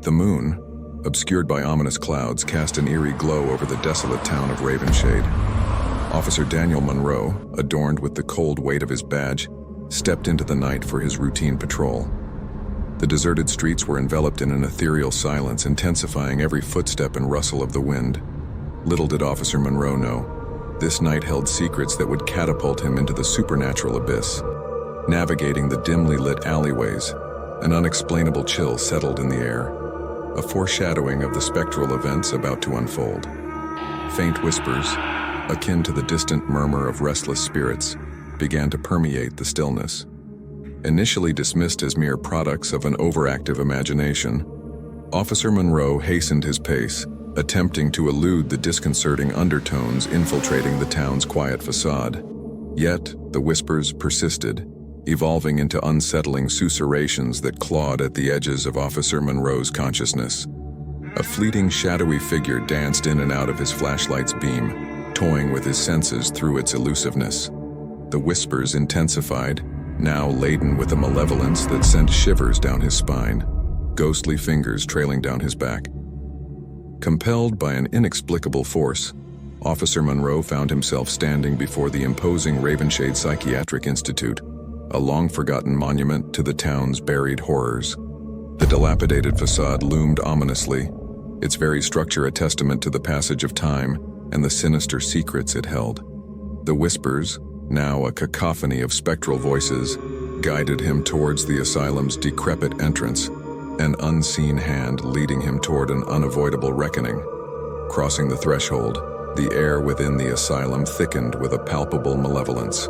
The moon, obscured by ominous clouds, cast an eerie glow over the desolate town of Ravenshade. Officer Daniel Monroe, adorned with the cold weight of his badge, stepped into the night for his routine patrol. The deserted streets were enveloped in an ethereal silence, intensifying every footstep and rustle of the wind. Little did Officer Monroe know, this night held secrets that would catapult him into the supernatural abyss. Navigating the dimly lit alleyways, an unexplainable chill settled in the air, a foreshadowing of the spectral events about to unfold. Faint whispers, akin to the distant murmur of restless spirits, began to permeate the stillness. Initially dismissed as mere products of an overactive imagination, Officer Monroe hastened his pace, attempting to elude the disconcerting undertones infiltrating the town's quiet facade. Yet, the whispers persisted, evolving into unsettling susurrations that clawed at the edges of Officer Monroe's consciousness. A fleeting shadowy figure danced in and out of his flashlight's beam, toying with his senses through its elusiveness. The whispers intensified, now laden with a malevolence that sent shivers down his spine, ghostly fingers trailing down his back. Compelled by an inexplicable force, Officer Monroe found himself standing before the imposing Ravenshade Psychiatric Institute, a long-forgotten monument to the town's buried horrors. The dilapidated facade loomed ominously, its very structure a testament to the passage of time and the sinister secrets it held. The whispers, now a cacophony of spectral voices, guided him towards the asylum's decrepit entrance, an unseen hand leading him toward an unavoidable reckoning. Crossing the threshold, the air within the asylum thickened with a palpable malevolence.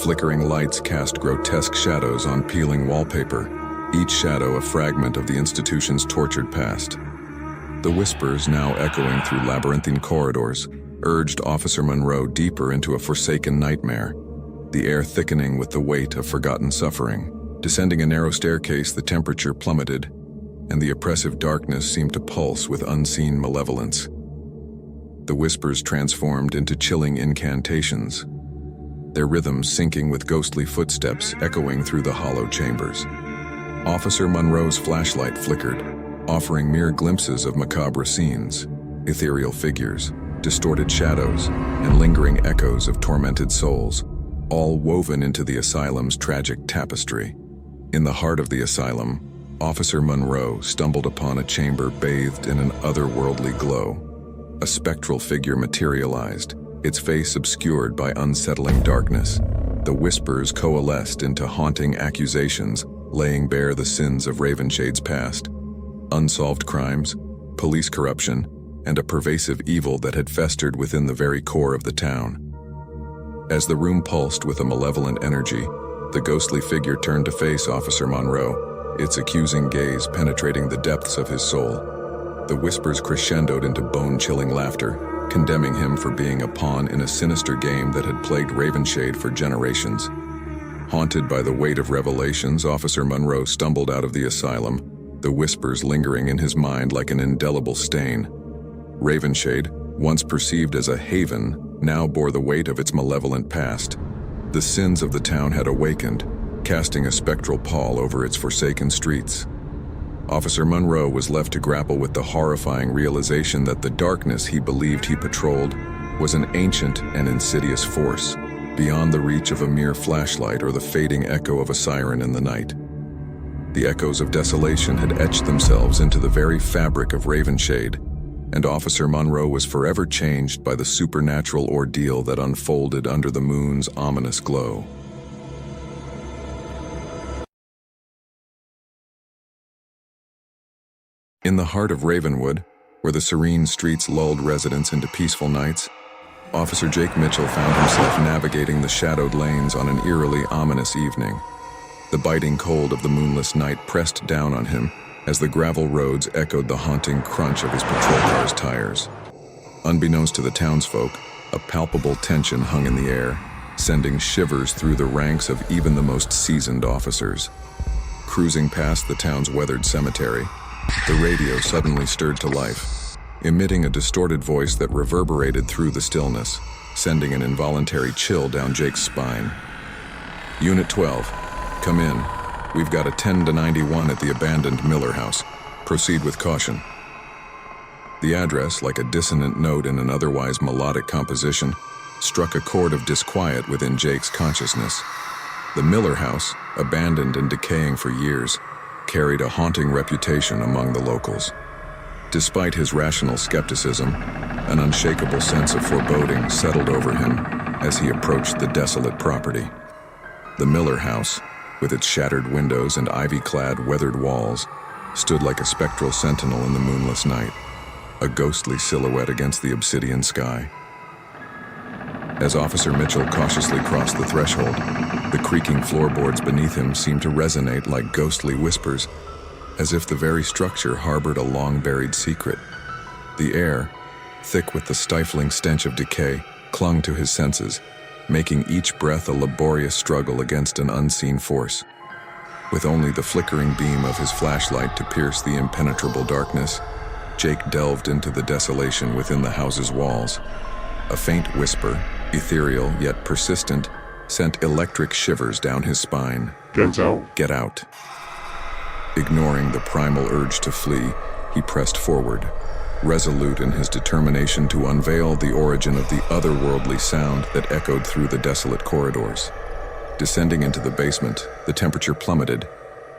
Flickering lights cast grotesque shadows on peeling wallpaper, each shadow a fragment of the institution's tortured past. The whispers, now echoing through labyrinthine corridors, urged Officer Monroe deeper into a forsaken nightmare, the air thickening with the weight of forgotten suffering. Descending a narrow staircase, the temperature plummeted, and the oppressive darkness seemed to pulse with unseen malevolence. The whispers transformed into chilling incantations, their rhythms syncing with ghostly footsteps echoing through the hollow chambers. Officer Monroe's flashlight flickered, offering mere glimpses of macabre scenes, ethereal figures, distorted shadows, and lingering echoes of tormented souls, all woven into the asylum's tragic tapestry. In the heart of the asylum, Officer Monroe stumbled upon a chamber bathed in an otherworldly glow. A spectral figure materialized, its face obscured by unsettling darkness. The whispers coalesced into haunting accusations, laying bare the sins of Ravenshade's past. Unsolved crimes, police corruption, and a pervasive evil that had festered within the very core of the town. As the room pulsed with a malevolent energy, the ghostly figure turned to face Officer Monroe, its accusing gaze penetrating the depths of his soul. The whispers crescendoed into bone-chilling laughter, condemning him for being a pawn in a sinister game that had plagued Ravenshade for generations. Haunted by the weight of revelations, Officer Monroe stumbled out of the asylum, the whispers lingering in his mind like an indelible stain. Ravenshade, once perceived as a haven, now bore the weight of its malevolent past. The sins of the town had awakened, casting a spectral pall over its forsaken streets. Officer Monroe was left to grapple with the horrifying realization that the darkness he believed he patrolled was an ancient and insidious force, beyond the reach of a mere flashlight or the fading echo of a siren in the night. The echoes of desolation had etched themselves into the very fabric of Ravenshade, and Officer Monroe was forever changed by the supernatural ordeal that unfolded under the moon's ominous glow. In the heart of Ravenwood, where the serene streets lulled residents into peaceful nights, Officer Jake Mitchell found himself navigating the shadowed lanes on an eerily ominous evening. The biting cold of the moonless night pressed down on him as the gravel roads echoed the haunting crunch of his patrol car's tires. Unbeknownst to the townsfolk, a palpable tension hung in the air, sending shivers through the ranks of even the most seasoned officers. Cruising past the town's weathered cemetery, the radio suddenly stirred to life, emitting a distorted voice that reverberated through the stillness, sending an involuntary chill down Jake's spine. "Unit 12, come in," We've got a 10 to 91 at the abandoned Miller house. Proceed with caution. The address, like a dissonant note in an otherwise melodic composition, struck a chord of disquiet within Jake's consciousness. The Miller house, abandoned and decaying for years, carried a haunting reputation among the locals. Despite his rational skepticism, an unshakable sense of foreboding settled over him as he approached the desolate property. The Miller house, with its shattered windows and ivy-clad, weathered walls, stood like a spectral sentinel in the moonless night, a ghostly silhouette against the obsidian sky. As Officer Mitchell cautiously crossed the threshold, the creaking floorboards beneath him seemed to resonate like ghostly whispers, as if the very structure harbored a long-buried secret. The air, thick with the stifling stench of decay, clung to his senses, making each breath a laborious struggle against an unseen force. With only the flickering beam of his flashlight to pierce the impenetrable darkness, Jake delved into the desolation within the house's walls. A faint whisper, ethereal yet persistent, sent electric shivers down his spine. Get out. Get out. Ignoring the primal urge to flee, he pressed forward, resolute in his determination to unveil the origin of the otherworldly sound that echoed through the desolate corridors. Descending into the basement, the temperature plummeted,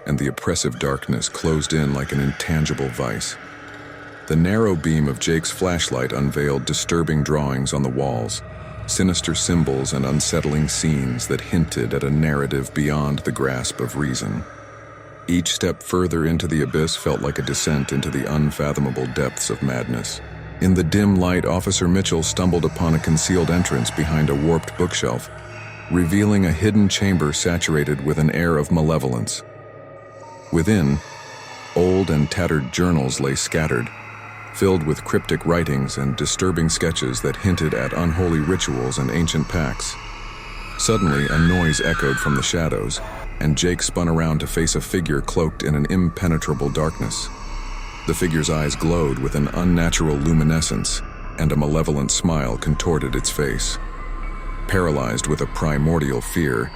and the oppressive darkness closed in like an intangible vice. The narrow beam of Jake's flashlight unveiled disturbing drawings on the walls, sinister symbols and unsettling scenes that hinted at a narrative beyond the grasp of reason. Each step further into the abyss felt like a descent into the unfathomable depths of madness. In the dim light, Officer Mitchell stumbled upon a concealed entrance behind a warped bookshelf, revealing a hidden chamber saturated with an air of malevolence. Within, old and tattered journals lay scattered, filled with cryptic writings and disturbing sketches that hinted at unholy rituals and ancient pacts. Suddenly, a noise echoed from the shadows, and Jake spun around to face a figure cloaked in an impenetrable darkness. The figure's eyes glowed with an unnatural luminescence, and a malevolent smile contorted its face. Paralyzed with a primordial fear,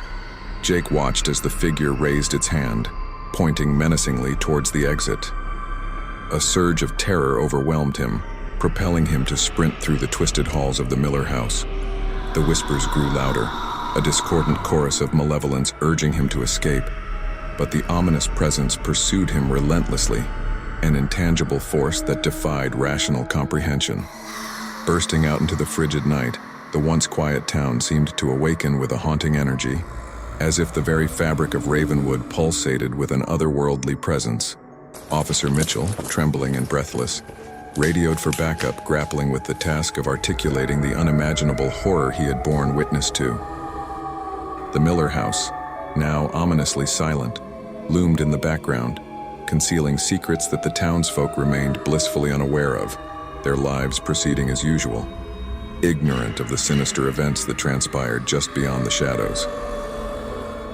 Jake watched as the figure raised its hand, pointing menacingly towards the exit. A surge of terror overwhelmed him, propelling him to sprint through the twisted halls of the Miller house. The whispers grew louder, a discordant chorus of malevolence urging him to escape, but the ominous presence pursued him relentlessly, an intangible force that defied rational comprehension. Bursting out into the frigid night, the once quiet town seemed to awaken with a haunting energy, as if the very fabric of Ravenwood pulsated with an otherworldly presence. Officer Mitchell, trembling and breathless, radioed for backup, grappling with the task of articulating the unimaginable horror he had borne witness to. The Miller house, now ominously silent, loomed in the background, concealing secrets that the townsfolk remained blissfully unaware of, their lives proceeding as usual, ignorant of the sinister events that transpired just beyond the shadows.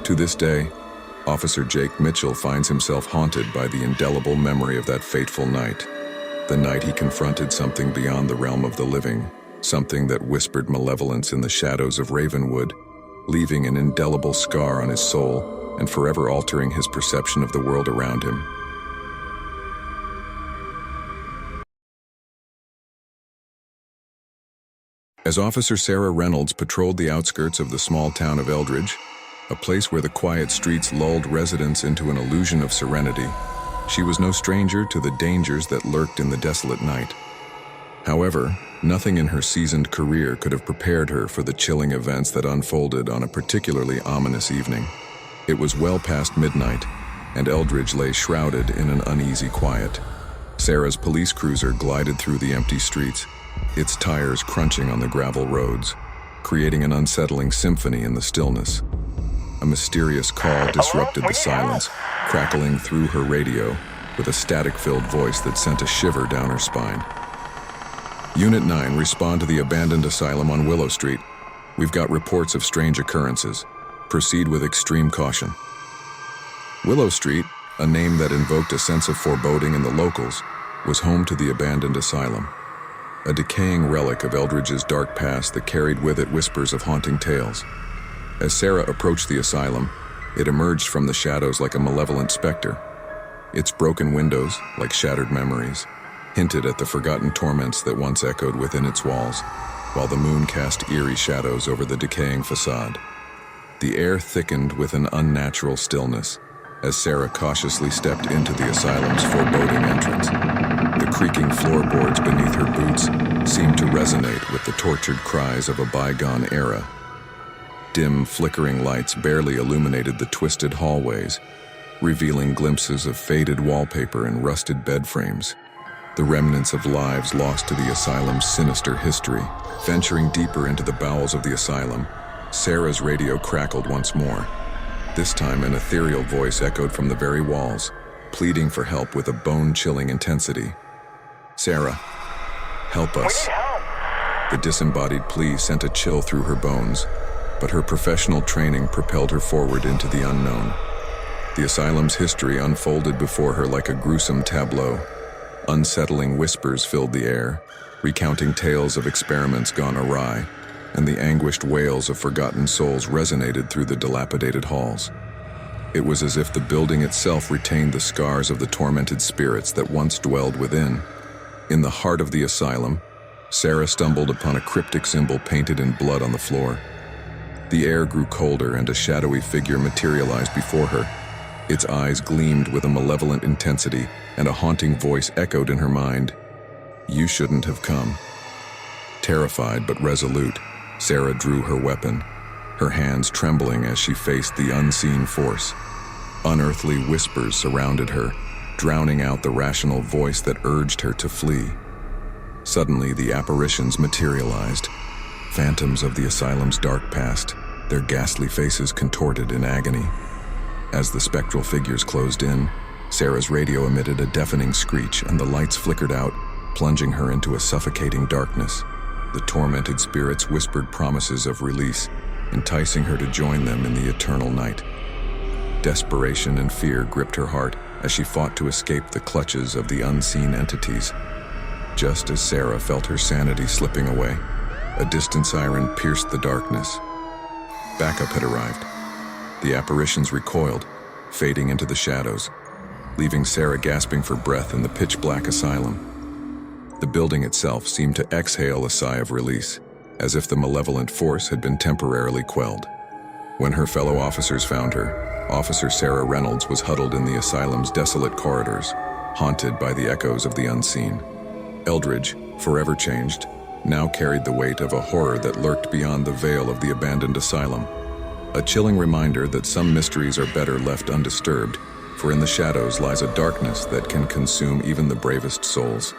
To this day, Officer Jake Mitchell finds himself haunted by the indelible memory of that fateful night, the night he confronted something beyond the realm of the living, something that whispered malevolence in the shadows of Ravenwood, leaving an indelible scar on his soul and forever altering his perception of the world around him. As Officer Sarah Reynolds patrolled the outskirts of the small town of Eldridge, a place where the quiet streets lulled residents into an illusion of serenity, she was no stranger to the dangers that lurked in the desolate night. However, nothing in her seasoned career could have prepared her for the chilling events that unfolded on a particularly ominous evening. It was well past midnight, and Eldridge lay shrouded in an uneasy quiet. Sarah's police cruiser glided through the empty streets, its tires crunching on the gravel roads, creating an unsettling symphony in the stillness. A mysterious call disrupted the silence, crackling through her radio with a static-filled voice that sent a shiver down her spine. Unit 9, respond to the abandoned asylum on Willow Street. We've got reports of strange occurrences. Proceed with extreme caution. Willow Street, a name that invoked a sense of foreboding in the locals, was home to the abandoned asylum, a decaying relic of Eldridge's dark past that carried with it whispers of haunting tales. As Sarah approached the asylum, It emerged from the shadows like a malevolent specter. Its broken windows, like shattered memories, hinted at the forgotten torments that once echoed within its walls, while the moon cast eerie shadows over the decaying facade. The air thickened with an unnatural stillness as Sarah cautiously stepped into the asylum's foreboding entrance. The creaking floorboards beneath her boots seemed to resonate with the tortured cries of a bygone era. Dim, flickering lights barely illuminated the twisted hallways, revealing glimpses of faded wallpaper and rusted bed frames, the remnants of lives lost to the asylum's sinister history. Venturing deeper into the bowels of the asylum, Sarah's radio crackled once more. This time an ethereal voice echoed from the very walls, pleading for help with a bone-chilling intensity. "Sarah, help us." We need help. The disembodied plea sent a chill through her bones, but her professional training propelled her forward into the unknown. The asylum's history unfolded before her like a gruesome tableau. Unsettling whispers filled the air, recounting tales of experiments gone awry, and the anguished wails of forgotten souls resonated through the dilapidated halls. It was as if the building itself retained the scars of the tormented spirits that once dwelled within. In the heart of the asylum, Sarah stumbled upon a cryptic symbol painted in blood on the floor. The air grew colder and a shadowy figure materialized before her. Its eyes gleamed with a malevolent intensity, and a haunting voice echoed in her mind, "You shouldn't have come." Terrified but resolute, Sarah drew her weapon, her hands trembling as she faced the unseen force. Unearthly whispers surrounded her, drowning out the rational voice that urged her to flee. Suddenly, the apparitions materialized, phantoms of the asylum's dark past, their ghastly faces contorted in agony. As the spectral figures closed in, Sarah's radio emitted a deafening screech and the lights flickered out, plunging her into a suffocating darkness. The tormented spirits whispered promises of release, enticing her to join them in the eternal night. Desperation and fear gripped her heart as she fought to escape the clutches of the unseen entities. Just as Sarah felt her sanity slipping away, a distant siren pierced the darkness. Backup had arrived. The apparitions recoiled, fading into the shadows, leaving Sarah gasping for breath in the pitch-black asylum. The building itself seemed to exhale a sigh of release, as if the malevolent force had been temporarily quelled. When her fellow officers found her, Officer Sarah Reynolds was huddled in the asylum's desolate corridors, haunted by the echoes of the unseen. Eldridge, forever changed, now carried the weight of a horror that lurked beyond the veil of the abandoned asylum. A chilling reminder that some mysteries are better left undisturbed, for in the shadows lies a darkness that can consume even the bravest souls.